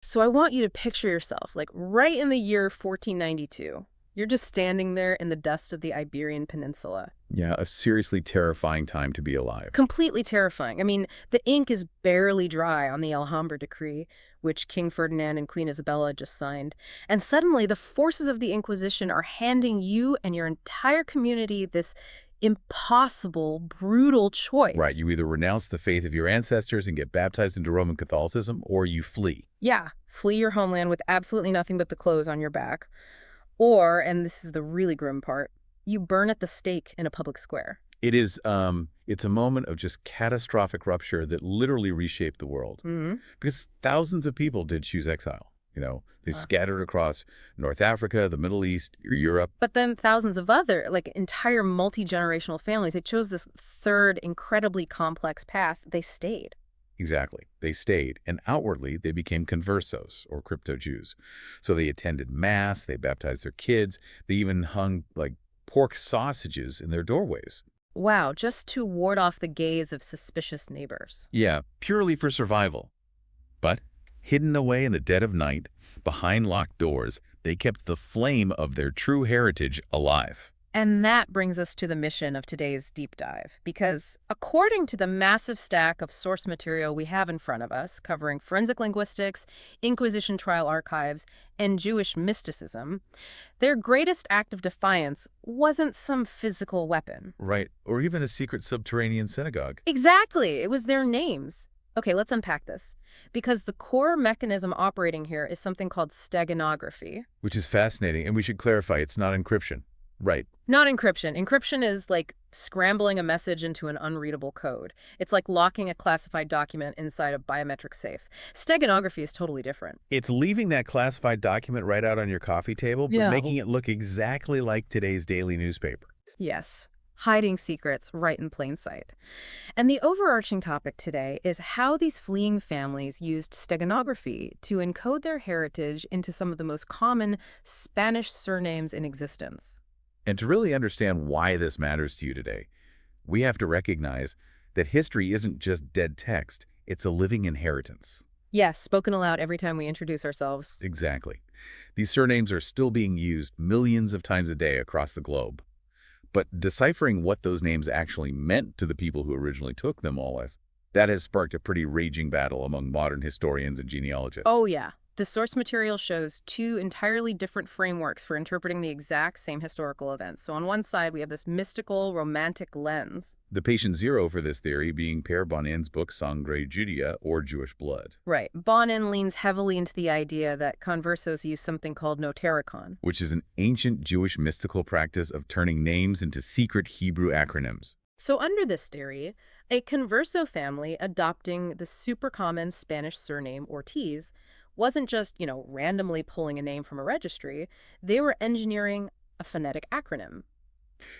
So I want you to picture yourself, like right in the year 1492. You're just standing there in the dust of the Iberian Peninsula. Yeah, a seriously terrifying time to be alive. Completely terrifying. I mean, the ink is barely dry on the Alhambra decree, which King Ferdinand and Queen Isabella just signed. And suddenly, the forces of the Inquisition are handing you and your entire community this impossible, brutal Right, choice. you either renounce the faith of your ancestors and get baptized into Roman Catholicism, or you flee. Yeah, flee your homeland with absolutely nothing but the clothes on your back. Or, and this is the really grim part, you burn at the stake in a public square. It's a moment of just catastrophic rupture that literally reshaped the world. Hmm. Because thousands of people did choose exile. They scattered across North Africa, the Middle East, Europe. But then thousands of other, like entire multi-generational families, they chose this third incredibly complex path. They stayed. Exactly. They stayed, and outwardly they became conversos, or Cryptojews. So they attended Mass, they baptized their kids, they even hung, like, pork sausages in their doorways. Wow, just to ward off the gaze of suspicious neighbors. Yeah, purely for survival. But, hidden away in the dead of night, behind locked doors, they kept the flame of their true heritage alive. And that brings us to the mission of today's deep dive, because according to the massive stack of source material we have in front of us, covering forensic linguistics, Inquisition trial archives, and Jewish mysticism, their greatest act of defiance wasn't some physical weapon. Right, or even a secret subterranean synagogue. Exactly, it was their names. Okay, let's unpack this, because the core mechanism operating here is something called steganography. Which is fascinating, and we should clarify, it's not encryption. Right. Not encryption. Encryption is like scrambling a message into an unreadable code. It's like locking a classified document inside a biometric safe. Steganography is totally different. It's leaving that classified document right out on your coffee table, but Yeah. making it look exactly like today's daily newspaper. Yes. Hiding secrets right in plain sight. And the overarching topic today is how these fleeing families used steganography to encode their heritage into some of the most common Spanish surnames in existence. And to really understand why this matters to you today, we have to recognize that history isn't just dead text, it's a living inheritance. Yes, spoken aloud every time we introduce ourselves. Exactly. These surnames are still being used millions of times a day across the globe. But deciphering what those names actually meant to the people who originally took them, that has sparked a pretty raging battle among modern historians and genealogists. Oh, yeah. The source material shows two entirely different frameworks for interpreting the exact same historical events. So on one side, we have this mystical, romantic lens. The patient zero for this theory being Per Bonin's book Sangre Judea, or Jewish Blood. Right. Bonin leans heavily into the idea that conversos use something called Notariqon, Which is an ancient Jewish mystical practice of turning names into secret Hebrew acronyms. So under this theory, a converso family adopting the super common Spanish surname Ortiz wasn't just, randomly pulling a name from a registry. They were engineering a phonetic acronym.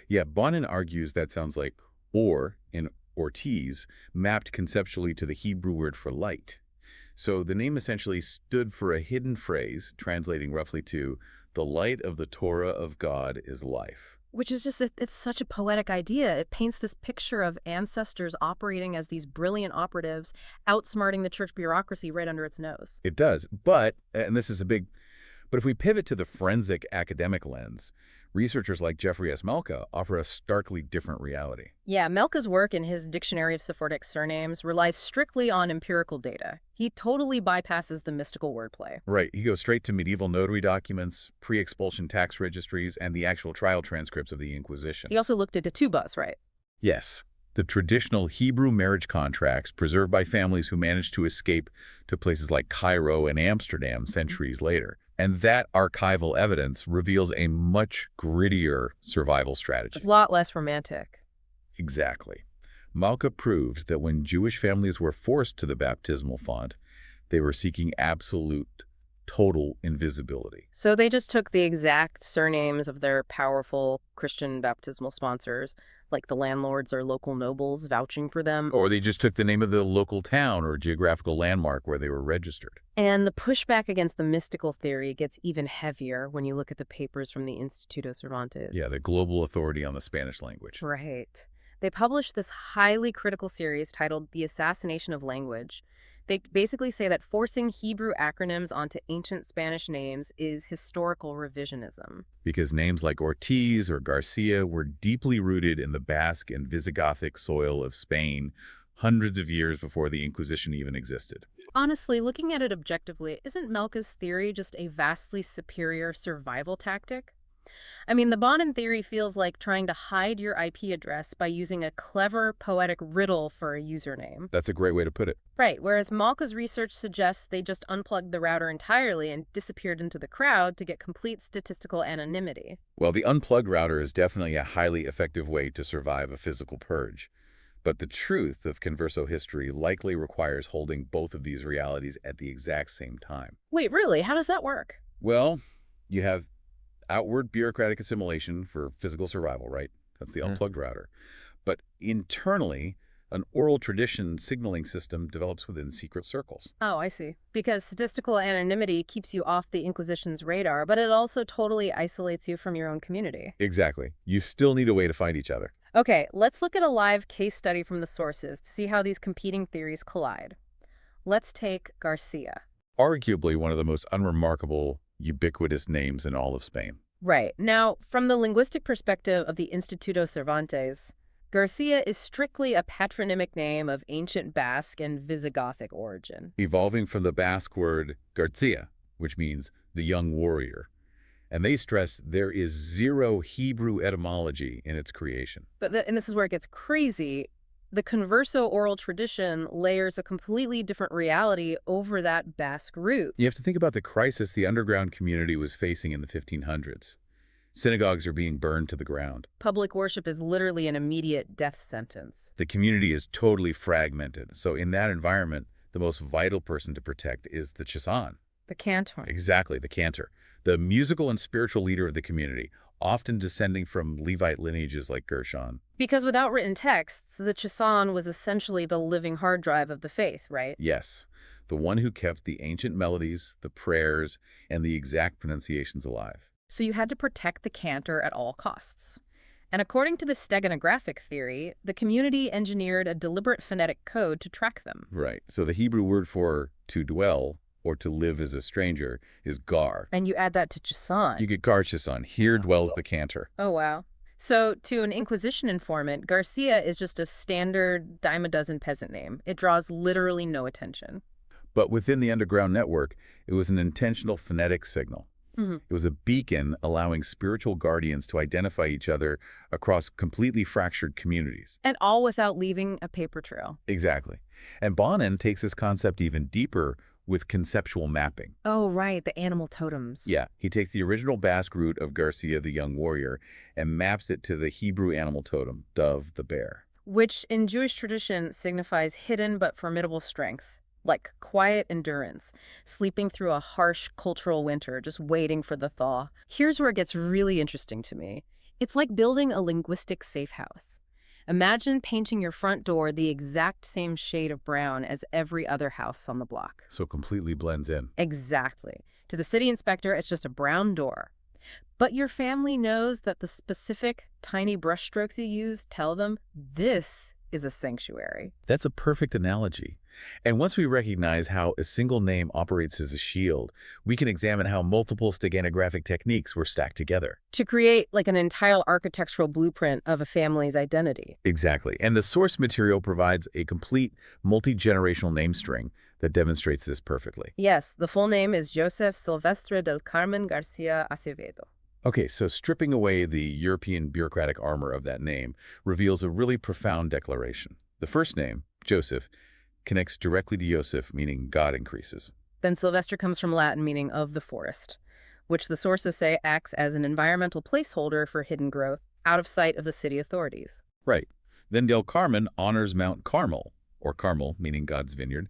Yeah, Bonin argues that sounds like or in Ortiz mapped conceptually to the Hebrew word for light. So the name essentially stood for a hidden phrase, translating roughly to, the light of the Torah of God is life. Which is just, it's such a poetic idea. It paints this picture of ancestors operating as these brilliant operatives, outsmarting the church bureaucracy right under its nose. It does, but if we pivot to the forensic academic lens, researchers like Jeffrey S. Malka offer a starkly different reality. Yeah, Melka's work in his Dictionary of Sephardic Surnames relies strictly on empirical data. He totally bypasses the mystical wordplay. Right, he goes straight to medieval notary documents, pre-expulsion tax registries, and the actual trial transcripts of the Inquisition. He also looked into tubas, right? Yes, the traditional Hebrew marriage contracts preserved by families who managed to escape to places like Cairo and Amsterdam centuries later. And that archival evidence reveals a much grittier survival strategy. It's a lot less romantic. Exactly. Malka proved that when Jewish families were forced to the baptismal font, they were seeking absolute, total invisibility. So they just took the exact surnames of their powerful Christian baptismal sponsors, like the landlords or local nobles vouching for them. Or they just took the name of the local town or geographical landmark where they were registered. And the pushback against the mystical theory gets even heavier when you look at the papers from the Instituto Cervantes. Yeah, the global authority on the Spanish language. Right. They published this highly critical series titled The Assassination of Language. They basically say that forcing Hebrew acronyms onto ancient Spanish names is historical revisionism. Because names like Ortiz or Garcia were deeply rooted in the Basque and Visigothic soil of Spain hundreds of years before the Inquisition even existed. Honestly, looking at it objectively, isn't Melka's theory just a vastly superior survival tactic? I mean, the Bonin theory feels like trying to hide your IP address by using a clever, poetic riddle for a username. That's a great way to put it. Right, whereas Malka's research suggests they just unplugged the router entirely and disappeared into the crowd to get complete statistical anonymity. Well, the unplugged router is definitely a highly effective way to survive a physical purge. But the truth of converso history likely requires holding both of these realities at the exact same time. Wait, really? How does that work? Well, you have outward bureaucratic assimilation for physical survival, right? That's the unplugged router. But internally, an oral tradition signaling system develops within secret circles. Oh, I see. Because statistical anonymity keeps you off the Inquisition's radar, but it also totally isolates you from your own community. Exactly. You still need a way to find each other. Okay, let's look at a live case study from the sources to see how these competing theories collide. Let's take Garcia. Arguably one of the most unremarkable, ubiquitous names in all of Spain. Right. Now, from the linguistic perspective of the Instituto Cervantes, Garcia is strictly a patronymic name of ancient Basque and Visigothic origin. Evolving from the Basque word Garcia, which means the young warrior. And they stress there is zero Hebrew etymology in its creation. And this is where it gets crazy. The converso oral tradition layers a completely different reality over that Basque root. You have to think about the crisis the underground community was facing in the 1500s. Synagogues are being burned to the ground. Public worship is literally an immediate death sentence. The community is totally fragmented. So in that environment, the most vital person to protect is the Chazan. The Cantor. Exactly, the Cantor. The musical and spiritual leader of the community, often descending from Levite lineages like Gershon. Because without written texts, the Chazan was essentially the living hard drive of the faith, right? Yes, the one who kept the ancient melodies, the prayers, and the exact pronunciations alive. So you had to protect the Cantor at all costs. And according to the steganographic theory, the community engineered a deliberate phonetic code to track them. Right. So the Hebrew word for to dwell or to live as a stranger is gar. And you add that to Chazan. You get gar Chazan. Here dwells the Cantor. Oh, wow. So to an Inquisition informant, Garcia is just a standard dime-a-dozen peasant name. It draws literally no attention. But within the underground network, it was an intentional phonetic signal. It was a beacon allowing spiritual guardians to identify each other across completely fractured communities. And all without leaving a paper trail. Exactly. And Bonin takes this concept even deeper with conceptual mapping. Oh, right, the animal totems. Yeah, he takes the original Basque root of Garcia, the young warrior, and maps it to the Hebrew animal totem, dove, the bear. Which in Jewish tradition signifies hidden but formidable strength. Like quiet endurance, sleeping through a harsh cultural winter, just waiting for the thaw. Here's where it gets really interesting to me. It's like building a linguistic safe house. Imagine painting your front door the exact same shade of brown as every other house on the block. So completely blends in. Exactly. To the city inspector, it's just a brown door. But your family knows that the specific tiny brushstrokes you use tell them this is a sanctuary. That's a perfect analogy. And once we recognize how a single name operates as a shield, we can examine how multiple steganographic techniques were stacked together. To create like an entire architectural blueprint of a family's identity. Exactly. And the source material provides a complete multi-generational name string that demonstrates this perfectly. Yes, the full name is Joseph Silvestre del Carmen Garcia Acevedo. Okay, so stripping away the European bureaucratic armor of that name reveals a really profound declaration. The first name, Joseph, connects directly to Yosef, meaning God increases. Then Silvestre comes from Latin, meaning of the forest, which the sources say acts as an environmental placeholder for hidden growth out of sight of the city authorities. Right. Then Del Carmen honors Mount Carmel, or Carmel, meaning God's vineyard.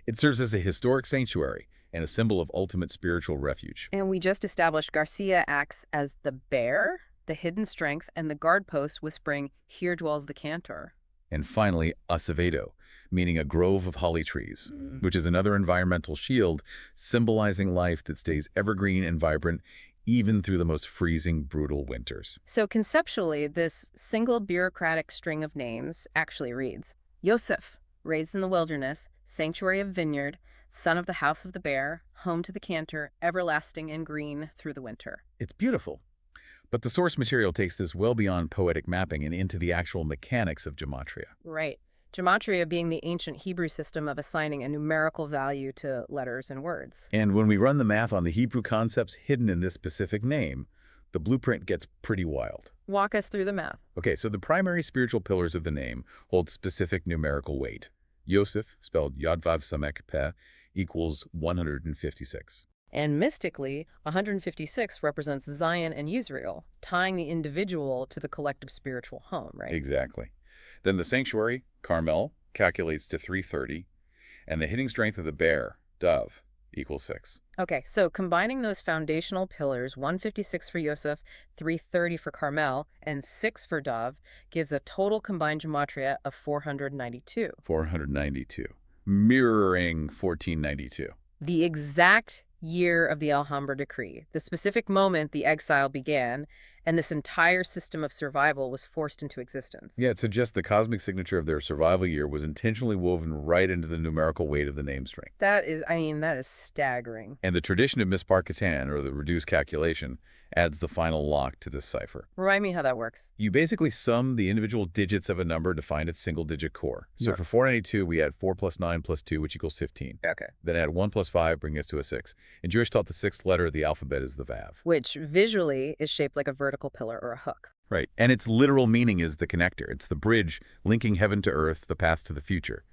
It serves as a historic sanctuary and a symbol of ultimate spiritual refuge. And we just established Garcia acts as the bear, the hidden strength, and the guard post whispering, "Here dwells the Cantor." And finally, Acevedo, meaning a grove of holly trees, which is another environmental shield symbolizing life that stays evergreen and vibrant even through the most freezing, brutal winters. So conceptually, this single bureaucratic string of names actually reads, Yosef, raised in the wilderness, sanctuary of vineyard, son of the house of the bear, home to the Cantor, everlasting and green through the winter. It's beautiful. But the source material takes this well beyond poetic mapping and into the actual mechanics of gematria. Right. Gematria being the ancient Hebrew system of assigning a numerical value to letters and words. And when we run the math on the Hebrew concepts hidden in this specific name, the blueprint gets pretty wild. Walk us through the math. Okay, so the primary spiritual pillars of the name hold specific numerical weight. Yosef, spelled Yod-Vav Samek Peh, equals 156. And mystically, 156 represents Zion and Israel, tying the individual to the collective spiritual home, right? Exactly. Then the sanctuary, Carmel, calculates to 330, and the hitting strength of the bear, Dove, equals 6. Okay, so combining those foundational pillars, 156 for Yosef, 330 for Carmel, and 6 for Dove, gives a total combined gematria of 492. 492, mirroring 1492. The exact year of the Alhambra decree, the specific moment the exile began, and this entire system of survival was forced into existence. Yeah, it suggests the cosmic signature of their survival year was intentionally woven right into the numerical weight of the name string. That is staggering. And the tradition of Misparkatan, or the reduced calculation, adds the final lock to this cipher. Remind me how that works. You basically sum the individual digits of a number to find its single-digit core. So Yeah. for 492, we add 4 plus 9 plus 2, which equals 15. Okay. Then add 1 plus 5, bringing us to a 6. And Jewish taught the sixth letter of the alphabet is the Vav. Which visually is shaped like a vertical pillar or a hook. Right. And its literal meaning is the connector. It's the bridge linking heaven to earth, the past to the future.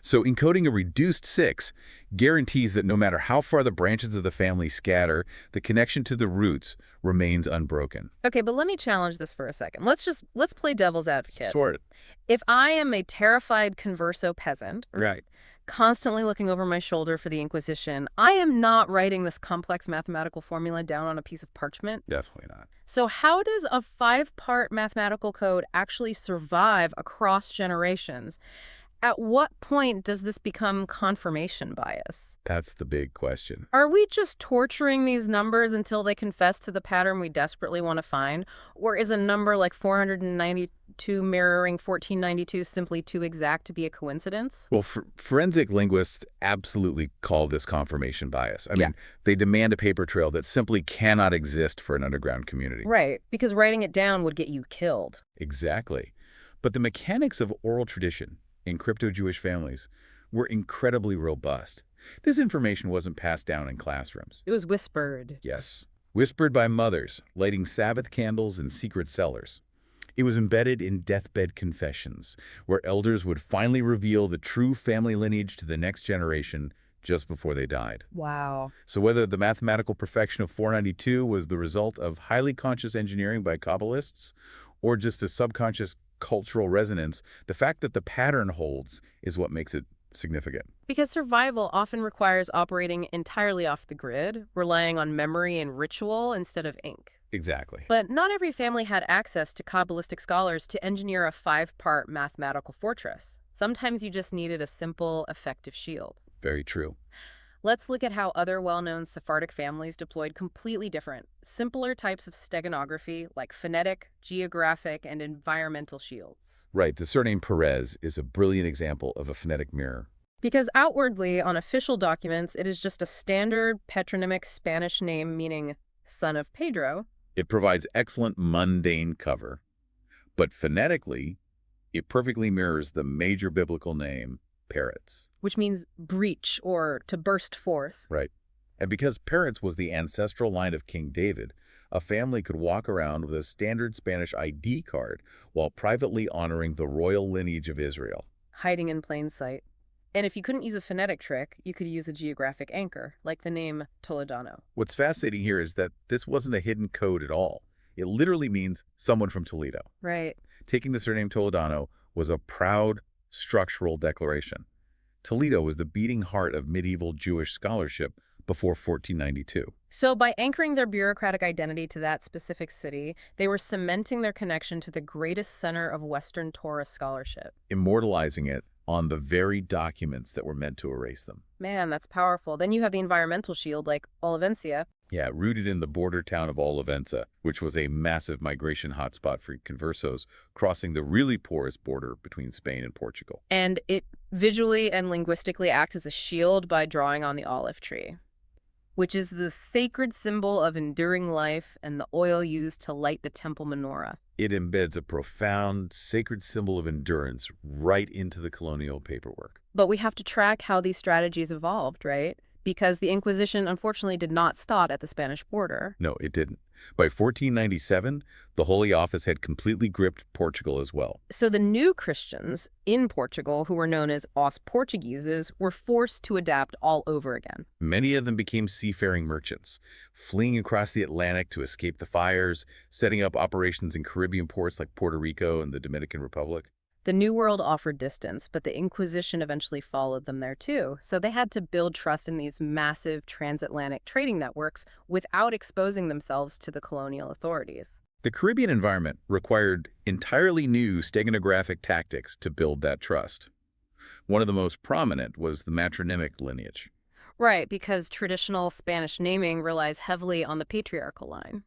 So encoding a reduced 6 guarantees that no matter how far the branches of the family scatter, the connection to the roots remains unbroken. Okay, but let me challenge this for a second. Let's play devil's advocate. Sort it. If I am a terrified converso peasant, Right. constantly looking over my shoulder for the Inquisition, I am not writing this complex mathematical formula down on a piece of parchment. Definitely not. So how does a 5-part mathematical code actually survive across generations? At what point does this become confirmation bias? That's the big question. Are we just torturing these numbers until they confess to the pattern we desperately want to find? Or is a number like 492 mirroring 1492 simply too exact to be a coincidence? Well, forensic linguists absolutely call this confirmation bias. I Yeah. mean, they demand a paper trail that simply cannot exist for an underground community. Right, because writing it down would get you killed. Exactly. But the mechanics of oral tradition in crypto-Jewish families were incredibly robust. This information wasn't passed down in classrooms. It was whispered. Yes. Whispered by mothers, lighting Sabbath candles in secret cellars. It was embedded in deathbed confessions, where elders would finally reveal the true family lineage to the next generation just before they died. Wow. So whether the mathematical perfection of 492 was the result of highly conscious engineering by Kabbalists, or just a subconscious cultural resonance, the fact that the pattern holds is what makes it significant. Because survival often requires operating entirely off the grid, relying on memory and ritual instead of ink. Exactly. But not every family had access to Kabbalistic scholars to engineer a 5-part mathematical fortress. Sometimes you just needed a simple, effective shield. Very true. Let's look at how other well-known Sephardic families deployed completely different, simpler types of steganography like phonetic, geographic, and environmental shields. Right. The surname Perez is a brilliant example of a phonetic mirror. Because outwardly, on official documents, it is just a standard patronymic Spanish name meaning son of Pedro. It provides excellent mundane cover, but phonetically, it perfectly mirrors the major biblical name, Peretz. Which means breach or to burst forth. Right. And because Peretz was the ancestral line of King David, a family could walk around with a standard Spanish ID card while privately honoring the royal lineage of Israel. Hiding in plain sight. And if you couldn't use a phonetic trick, you could use a geographic anchor, like the name Toledano. What's fascinating here is that this wasn't a hidden code at all. It literally means someone from Toledo. Right. Taking the surname Toledano was a proud structural declaration. Toledo was the beating heart of medieval Jewish scholarship before 1492. So by anchoring their bureaucratic identity to that specific city, they were cementing their connection to the greatest center of Western Torah scholarship. Immortalizing it on the very documents that were meant to erase them. Man, that's powerful. Then you have the environmental shield like Olivencia, Yeah, rooted in the border town of Olivenza, which was a massive migration hotspot for conversos crossing the really porous border between Spain and Portugal. And it visually and linguistically acts as a shield by drawing on the olive tree, which is the sacred symbol of enduring life and the oil used to light the temple menorah. It embeds a profound, sacred symbol of endurance right into the colonial paperwork. But we have to track how these strategies evolved, right? Because the Inquisition unfortunately did not stop at the Spanish border. No, it didn't. By 1497, the Holy Office had completely gripped Portugal as well. So the new Christians in Portugal, who were known as Os Portugueses, were forced to adapt all over again. Many of them became seafaring merchants, fleeing across the Atlantic to escape the fires, setting up operations in Caribbean ports like Puerto Rico and the Dominican Republic. The New World offered distance, but the Inquisition eventually followed them there too. So they had to build trust in these massive transatlantic trading networks without exposing themselves to the colonial authorities. The Caribbean environment required entirely new steganographic tactics to build that trust. One of the most prominent was the matronymic lineage. Right, because traditional Spanish naming relies heavily on the patriarchal line.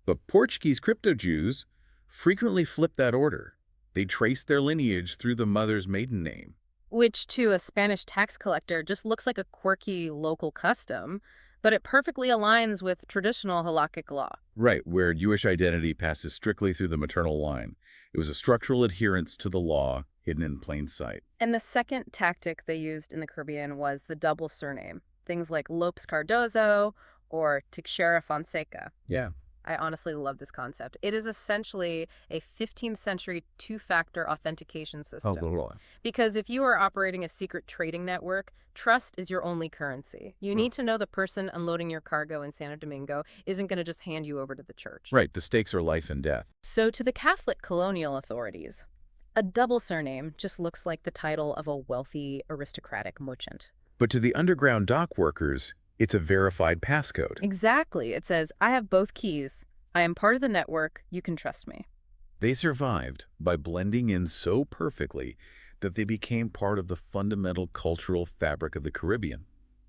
But Portuguese Cryptojews frequently flipped that order. They traced their lineage through the mother's maiden name. Which, to a Spanish tax collector, just looks like a quirky local custom, but it perfectly aligns with traditional halakhic law. Right, where Jewish identity passes strictly through the maternal line. It was a structural adherence to the law hidden in plain sight. And the second tactic they used in the Caribbean was the double surname, things like Lopes Cardozo or Teixeira Fonseca. Yeah. I honestly love this concept. It is essentially a 15th century two-factor authentication system. Lord. Because if you are operating a secret trading network, trust is your only currency. You need to know the person unloading your cargo in Santo Domingo isn't going to just hand you over to the church. Right, the stakes are life and death. So to the Catholic colonial authorities, a double surname just looks like the title of a wealthy aristocratic merchant. But to the underground dock workers, it's a verified passcode. Exactly. It says, I have both keys. I am part of the network. You can trust me. They survived by blending in so perfectly that they became part of the fundamental cultural fabric of the Caribbean.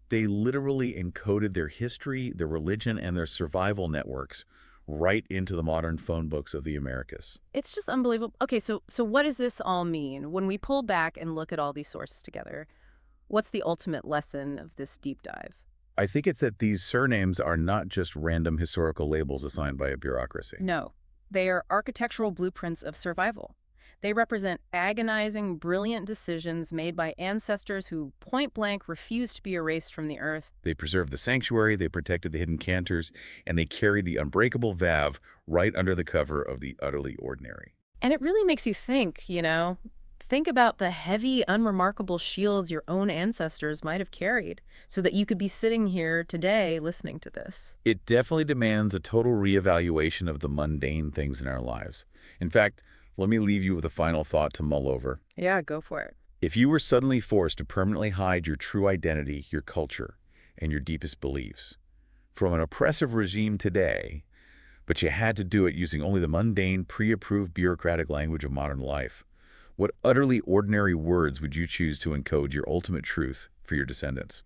They literally encoded their history, their religion, and their survival networks right into the modern phone books of the Americas. It's just unbelievable. Okay, so what does this all mean? When we pull back and look at all these sources together, what's the ultimate lesson of this deep dive? I think it's that these surnames are not just random historical labels assigned by a bureaucracy. No, they are architectural blueprints of survival. They represent agonizing, brilliant decisions made by ancestors who point-blank refused to be erased from the earth. They preserved the sanctuary, they protected the hidden cantors, and they carried the unbreakable valve right under the cover of the utterly ordinary. And it really makes you think, think about the heavy, unremarkable shields your own ancestors might have carried so that you could be sitting here today listening to this. It definitely demands a total reevaluation of the mundane things in our lives. In fact, let me leave you with a final thought to mull over. Yeah, go for it. If you were suddenly forced to permanently hide your true identity, your culture, and your deepest beliefs from an oppressive regime today, but you had to do it using only the mundane, pre-approved bureaucratic language of modern life, what utterly ordinary words would you choose to encode your ultimate truth for your descendants?